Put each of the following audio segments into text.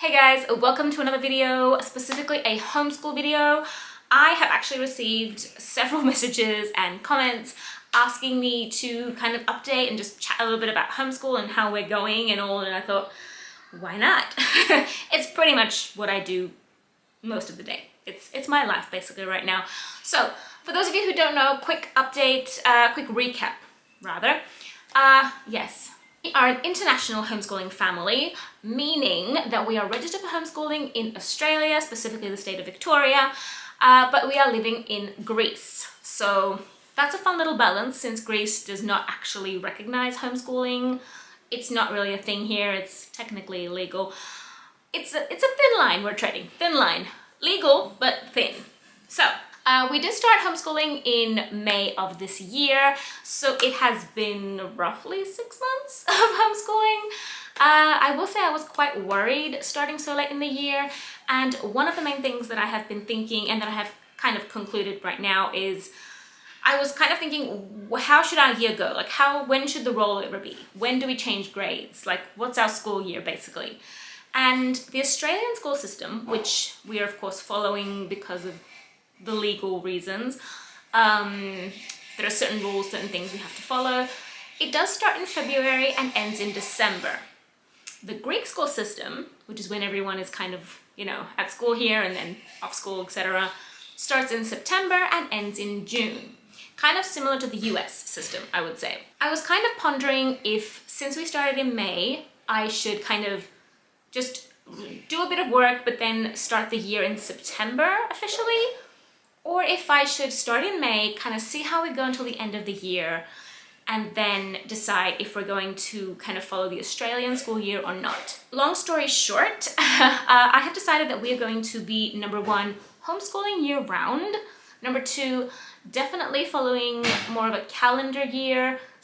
Hey guys, welcome to another video, specifically a homeschool video. I have actually received several messages and comments asking me to kind of update and just chat a little bit about homeschool and how we're going and all, and I thought, why not? It's pretty much what I do most of the day. It's my life basically right now. So for those of you who don't know, quick update, quick recap rather. Yes. We are an international homeschooling family, meaning that we are registered for homeschooling in Australia, specifically the state of Victoria, but we are living in Greece. So that's a fun little balance since Greece does not actually recognize homeschooling. It's not really a thing here, it's technically illegal. It's a thin line we're treading, thin line. Legal, but thin. So, we did start homeschooling in May of this year, so it has been roughly 6 months of homeschooling. I will say I was quite worried starting so late in the year, and one of the main things that I have been thinking and that I have kind of concluded right now is I was kind of thinking, how should our year go? Like when should the rollover be? When do we change grades? Like what's our school year basically? And the Australian school system, which we are of course following because of the legal reasons, there are certain rules, certain things we have to follow. It does start in February and ends in December. The Greek school system, which is when everyone is kind of, you know, at school here and then off school, etc., starts in September and ends in June. Kind of similar to the US system, I would say. I was kind of pondering if, since we started in May, I should kind of just do a bit of work but then start the year in September officially, or if I should start in May, kind of see how we go until the end of the year, and then decide if we're going to kind of follow the Australian school year or not. Long story short, I have decided that we are going to be, number one, homeschooling year round. Number two, definitely following more of a calendar year /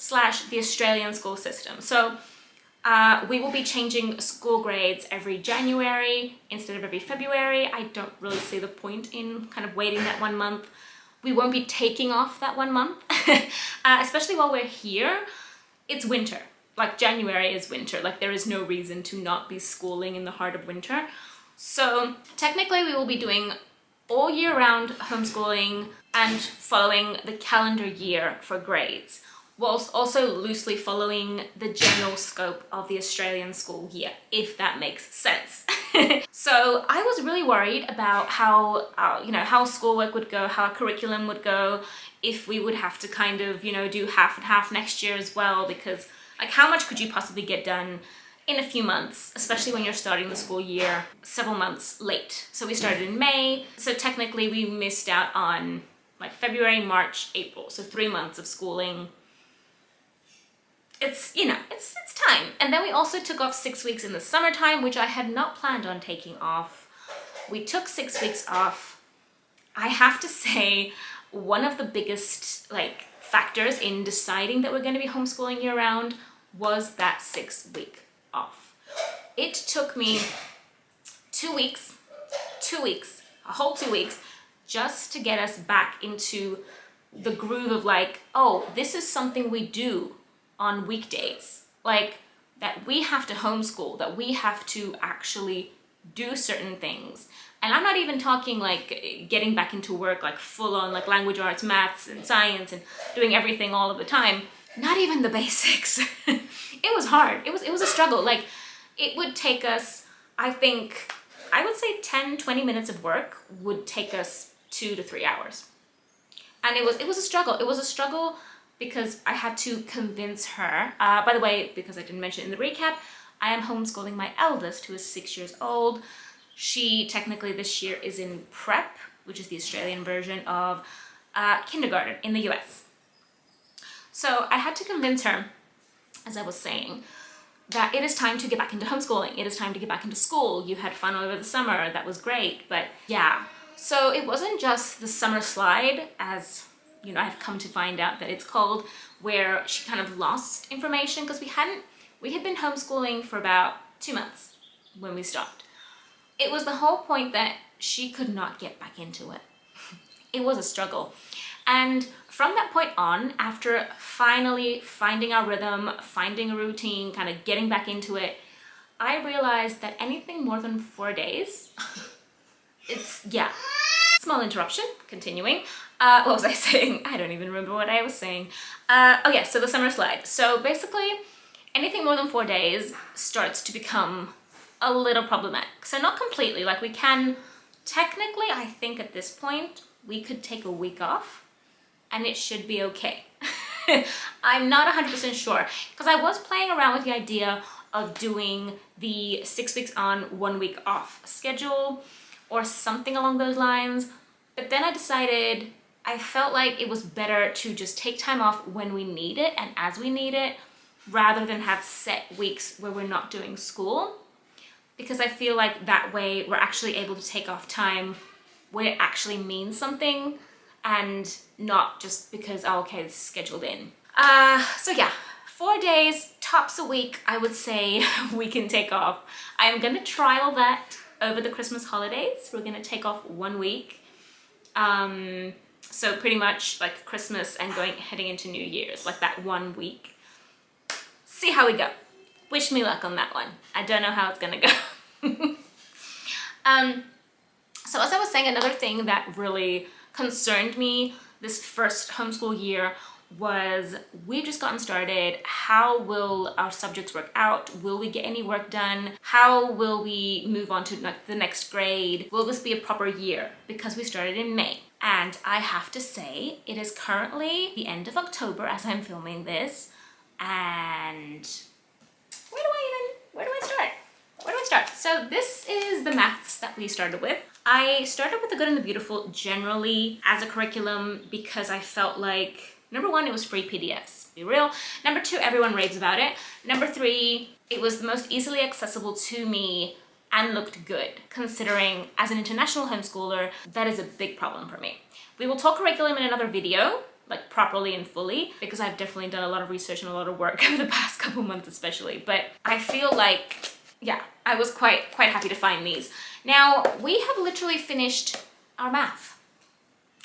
the Australian school system. So we will be changing school grades every January instead of every February. I don't really see the point in kind of waiting that 1 month. We won't be taking off that 1 month, especially while we're here. It's winter. Like January is winter. Like there is no reason to not be schooling in the heart of winter. So technically we will be doing all year round homeschooling and following the calendar year for grades, whilst also loosely following the general scope of the Australian school year, if that makes sense. So I was really worried about how, how schoolwork would go, how our curriculum would go, if we would have to kind of, do half and half next year as well, because like how much could you possibly get done in a few months, especially when you're starting the school year several months late. So we started in May, so technically we missed out on like February, March, April, so 3 months of schooling. It's time. And then we also took off 6 weeks in the summertime, which I had not planned on taking off. We took 6 weeks off. I have to say, one of the biggest factors in deciding that we're going to be homeschooling year round was that 6 week off. It took me 2 weeks, a whole 2 weeks, just to get us back into the groove of oh, this is something we do on weekdays, that we have to homeschool, that we have to actually do certain things. And I'm not even talking getting back into work full on language arts, maths and science and doing everything all of the time. Not even the basics. It was hard. It was a struggle. It would take us, I would say 10-20 minutes of work would take us 2 to 3 hours. And it was a struggle. It was a struggle because I had to convince her. By the way, because I didn't mention in the recap, I am homeschooling my eldest, who is 6 years old. She technically this year is in prep, which is the Australian version of kindergarten in the US. So I had to convince her, as I was saying, that it is time to get back into homeschooling. It is time to get back into school. You had fun over the summer. That was great. But yeah, so it wasn't just the summer slide, as I've come to find out that it's called, where she kind of lost information because we had been homeschooling for about 2 months when we stopped. It was the whole point that she could not get back into it. It was a struggle. And from that point on, after finally finding our rhythm, finding a routine, kind of getting back into it, I realized that anything more than 4 days, yeah. Small interruption, continuing. What was I saying? I don't even remember what I was saying. Oh yeah, so the summer slide. So basically, anything more than 4 days starts to become a little problematic. So not completely, like we can, technically, I think at this point, we could take a week off and it should be okay. I'm not 100% sure, because I was playing around with the idea of doing the 6 weeks on, 1 week off schedule or something along those lines. But then I decided I felt like it was better to just take time off when we need it and as we need it, rather than have set weeks where we're not doing school. Because I feel like that way we're actually able to take off time when it actually means something and not just because, oh, okay, it's scheduled in. So yeah, 4 days, tops a week, I would say we can take off. I'm gonna trial that over the Christmas holidays. We're gonna take off 1 week. So pretty much like Christmas and heading into New Year's, like that 1 week. See how we go. Wish me luck on that one. I don't know how it's gonna go. So as I was saying, another thing that really concerned me this first homeschool year was we've just gotten started. How will our subjects work out? Will we get any work done? How will we move on to the next grade? Will this be a proper year? Because we started in May. And I have to say, it is currently the end of October as I'm filming this. And where do I start? Where do I start? So this is the maths that we started with. I started with the Good and the Beautiful generally as a curriculum because I felt like, number one, it was free PDFs, be real. Number two, everyone raves about it. Number three, it was the most easily accessible to me and looked good, considering as an international homeschooler, that is a big problem for me. We will talk curriculum in another video, like properly and fully, because I've definitely done a lot of research and a lot of work over the past couple months especially, but I feel like, yeah, I was quite happy to find these. Now, we have literally finished our math.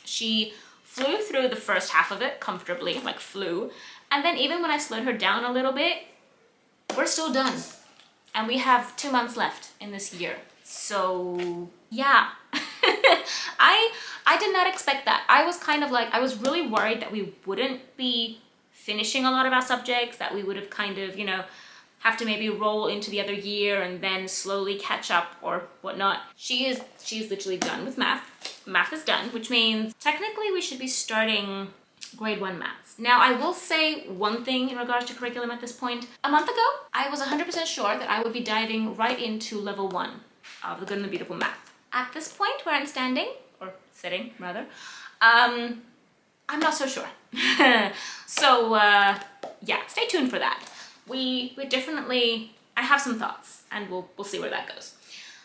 She flew through the first half of it comfortably, like flew, and then even when I slowed her down a little bit, we're still done. And we have 2 months left in this year. So yeah, I did not expect that. I was kind of like, I was really worried that we wouldn't be finishing a lot of our subjects, that we would have kind of, you know, have to maybe roll into the other year and then slowly catch up or whatnot. She's literally done with math. Math is done, which means technically we should be starting grade 1 maths. Now, I will say one thing in regards to curriculum at this point. A month ago, I was 100% sure that I would be diving right into level 1 of the Good and the Beautiful math. At this point where I'm standing, or sitting rather, I'm not so sure. So yeah, stay tuned for that. We definitely, I have some thoughts and we'll see where that goes.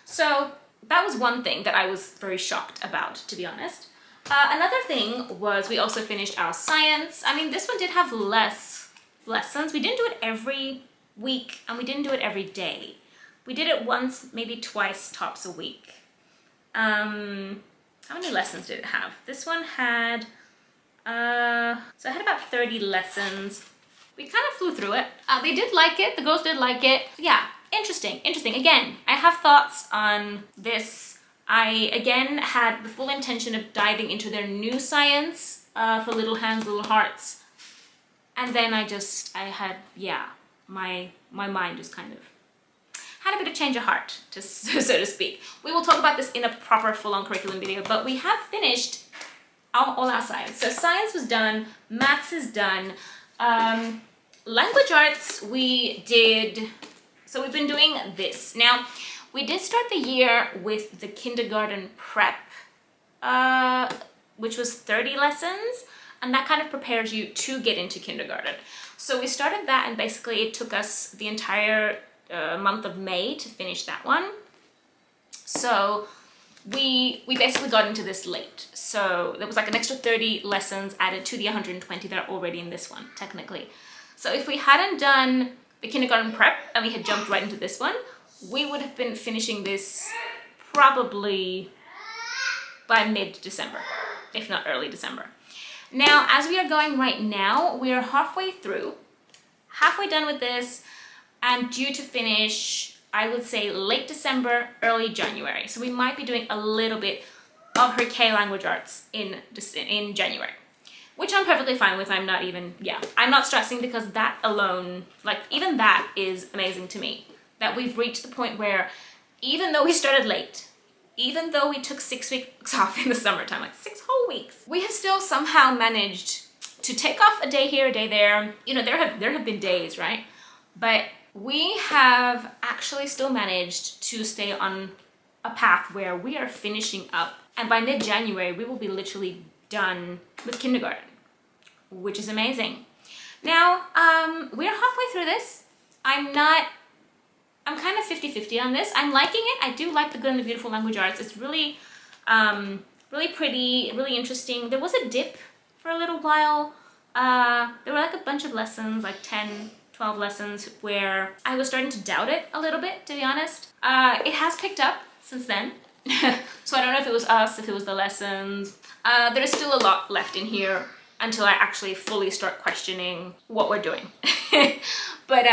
So that was one thing that I was very shocked about, to be honest. Another thing was we also finished our science. I mean, this one did have less lessons. We didn't do it every week and we didn't do it every day. We did it once, maybe twice tops a week. How many lessons did it have? This one had, so it had about 30 lessons. We kind of flew through it. They did like it, the girls did like it. Yeah, interesting. Again, I have thoughts on this. I, again, had the full intention of diving into their new science for Little Hands, Little Hearts. And then I had, yeah, my mind just kind of had a bit of change of heart, so to speak. We will talk about this in a proper full-on curriculum video, but we have finished all our science. So science was done, maths is done. Language arts, we did, so we've been doing this. Now, we did start the year with the kindergarten prep, which was 30 lessons, and that kind of prepares you to get into kindergarten. So we started that, and basically it took us the entire month of May to finish that one. So we basically got into this late. So there was like an extra 30 lessons added to the 120 that are already in this one, technically. So if we hadn't done the kindergarten prep and we had jumped right into this one, we would have been finishing this probably by mid-December, if not early December. Now, as we are going right now, we are halfway through, halfway done with this, and due to finish I would say late December, early January. So we might be doing a little bit of her K language arts in January, which I'm perfectly fine with. I'm not stressing, because that alone, like even that is amazing to me, that we've reached the point where even though we started late, even though we took 6 weeks off in the summertime, like 6 whole weeks, we have still somehow managed to take off a day here, a day there. You know, there have been days, right? But we have actually still managed to stay on a path where we are finishing up, and by mid-January we will be literally done with kindergarten, which is amazing. Now, we're halfway through this. I'm kind of 50-50 on this. I'm liking it. I do like the Good and the Beautiful Language Arts. It's really, really pretty, really interesting. There was a dip for a little while. There were like a bunch of lessons, like 10, 12 lessons, where I was starting to doubt it a little bit, to be honest. It has picked up since then. So I don't know if it was us, if it was the lessons. There is still a lot left in here until I actually fully start questioning what we're doing. But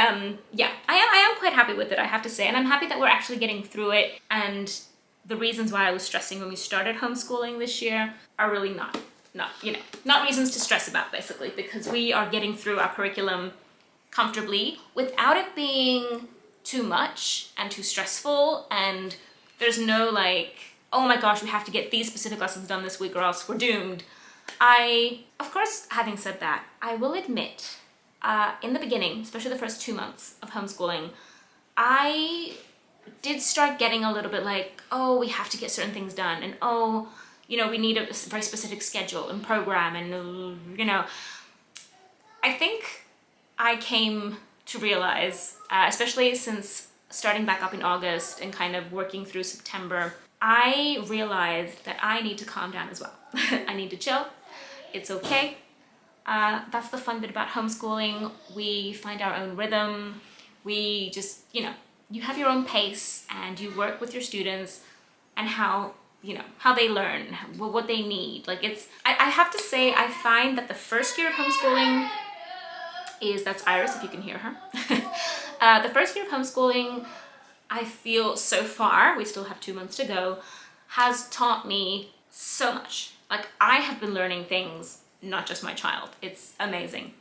yeah, I am quite happy with it, I have to say, and I'm happy that we're actually getting through it, and the reasons why I was stressing when we started homeschooling this year are really not reasons to stress about, basically, because we are getting through our curriculum comfortably without it being too much and too stressful, and there's no like, oh my gosh, we have to get these specific lessons done this week or else we're doomed. Of course, having said that, I will admit, in the beginning, especially the first 2 months of homeschooling, I did start getting a little bit like, oh, we have to get certain things done, and oh, you know, we need a very specific schedule and program, and you know, I think I came to realize, especially since starting back up in August and kind of working through September, I realized that I need to calm down as well. I need to chill. It's okay. That's the fun bit about homeschooling. We find our own rhythm. We just, you know, you have your own pace, and you work with your students and how they learn, what they need. Like I have to say, I find that the first year of homeschooling that's Iris, if you can hear her. The first year of homeschooling, I feel so far, we still have 2 months to go, has taught me so much. Like, I have been learning things, not just my child. It's amazing.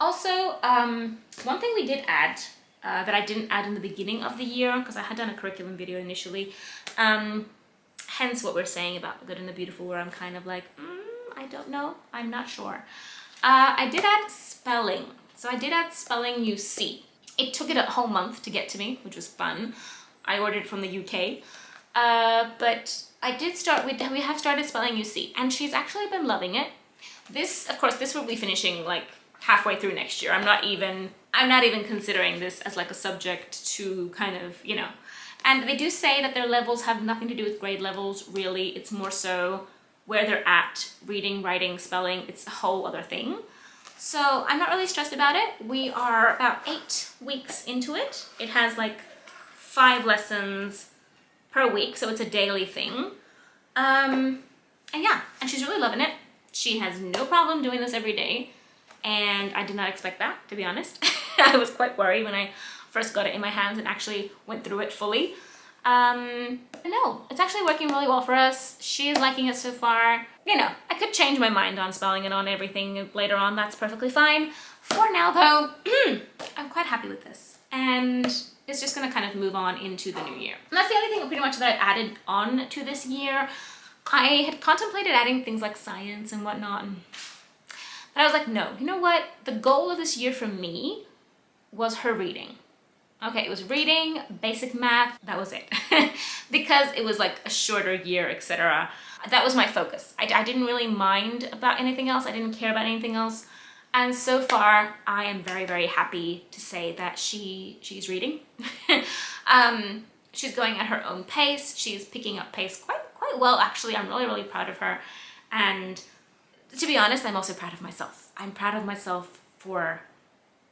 Also, one thing we did add, that I didn't add in the beginning of the year, because I had done a curriculum video initially, hence what we're saying about the Good and the Beautiful, where I'm kind of like, I don't know, I'm not sure. I did add spelling. So I did add spelling UC. It took it a whole month to get to me, which was fun. I ordered it from the UK. But I did start with, we have started spelling UC, and she's actually been loving it. This, of course, this will be finishing like halfway through next year. I'm not even considering this as like a subject to kind of, you know. And they do say that their levels have nothing to do with grade levels, really. It's more so where they're at, reading, writing, spelling. It's a whole other thing. So I'm not really stressed about it. We are about 8 weeks into it. It has like 5 lessons per week, so it's a daily thing. And yeah, and she's really loving it. She has no problem doing this every day, and I did not expect that, to be honest. I was quite worried when I first got it in my hands and actually went through it fully. But no, it's actually working really well for us. She is liking it so far. You know, I could change my mind on spelling and on everything later on. That's perfectly fine. For now, though, I'm quite happy with this. And it's just gonna kind of move on into the new year. And that's the only thing pretty much that I added on to this year. I had contemplated adding things like science and whatnot, but I was like, no, you know what? The goal of this year for me was her reading. Okay, it was reading, basic math, that was it. Because it was like a shorter year, etc. That was my focus. I didn't really mind about anything else. I didn't care about anything else. And so far, I am very, very happy to say that she's reading. She's going at her own pace. She's picking up pace quite well, actually. I'm really, really proud of her. And to be honest, I'm also proud of myself. I'm proud of myself for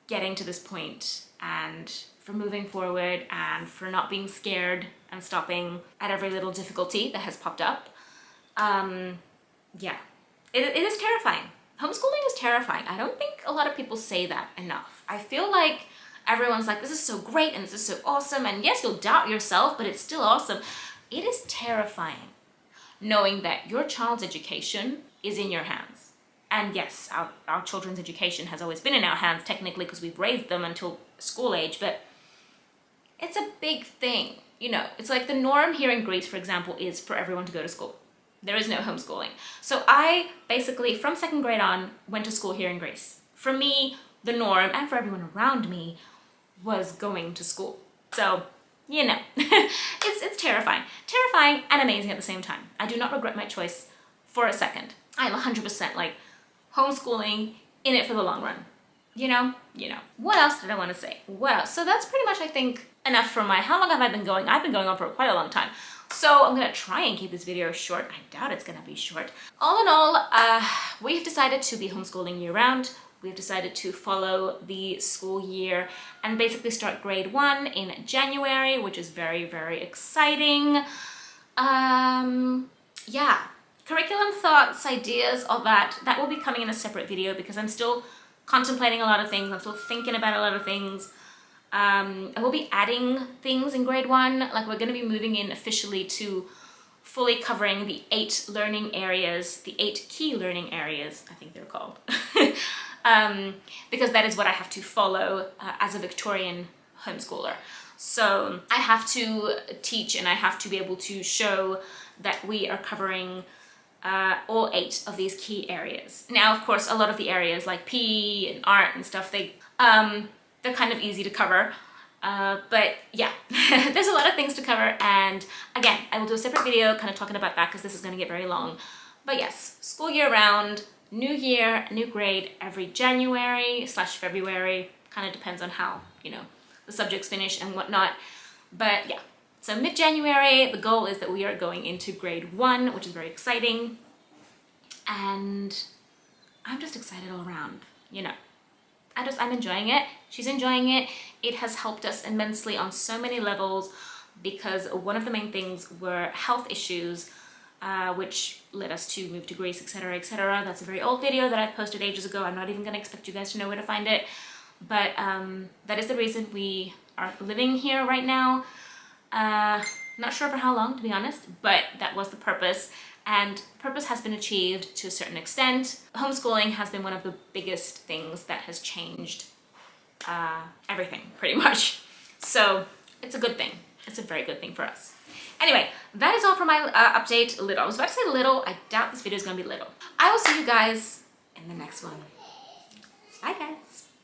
getting to this point, and for moving forward, and for not being scared and stopping at every little difficulty that has popped up. Yeah, it is terrifying. Homeschooling is terrifying. I don't think a lot of people say that enough. I feel like Everyone's like, this is so great and this is so awesome. And yes, you'll doubt yourself, but it's still awesome. It is terrifying knowing that your child's education is in your hands. And yes, our children's education has always been in our hands, technically, because we've raised them until school age, but it's a big thing. You know, it's like the norm here in Greece, for example, is for everyone to go to school. There is no homeschooling. So I basically, from 2nd grade on, went to school here in Greece. For me, the norm, and for everyone around me, was going to school. So, you know, it's terrifying. Terrifying and amazing at the same time. I do not regret my choice for a second. I'm 100% like homeschooling, in it for the long run. You know. What else did I want to say? Well, so that's pretty much, I think, enough for how long have I been going? I've been going on for quite a long time. So I'm gonna try and keep this video short. I doubt it's gonna be short. All in all, we've decided to be homeschooling year round. We've decided to follow the school year and basically start grade 1 in January, which is very, very exciting. Yeah, curriculum thoughts, ideas, all that will be coming in a separate video because I'm still contemplating a lot of things. I'm still thinking about a lot of things. I will be adding things in grade 1, like we're going to be moving in officially to fully covering the 8 learning areas, the 8 key learning areas, I think they're called, because that is what I have to follow as a Victorian homeschooler. So I have to teach and I have to be able to show that we are covering all 8 of these key areas. Now, of course, a lot of the areas like PE and art and stuff, they're kind of easy to cover, but yeah, there's a lot of things to cover, and again, I will do a separate video kind of talking about that because this is going to get very long. But yes, school year round, new year, new grade every January/February, kind of depends on how, you know, the subjects finish and whatnot. But yeah, so mid-January, the goal is that we are going into grade 1, which is very exciting, and I'm just excited all around, you know. I'm enjoying it. She's enjoying it. It has helped us immensely on so many levels because one of the main things were health issues, which led us to move to Greece, etc., etc. That's a very old video that I've posted ages ago. I'm not even going to expect you guys to know where to find it. But that is the reason we are living here right now. Not sure for how long, to be honest, but that was the purpose. And purpose has been achieved to a certain extent. Homeschooling has been one of the biggest things that has changed everything, pretty much. So it's a good thing. It's a very good thing for us. Anyway, that is all for my update. Little. I was about to say little. I doubt this video is going to be little. I will see you guys in the next one.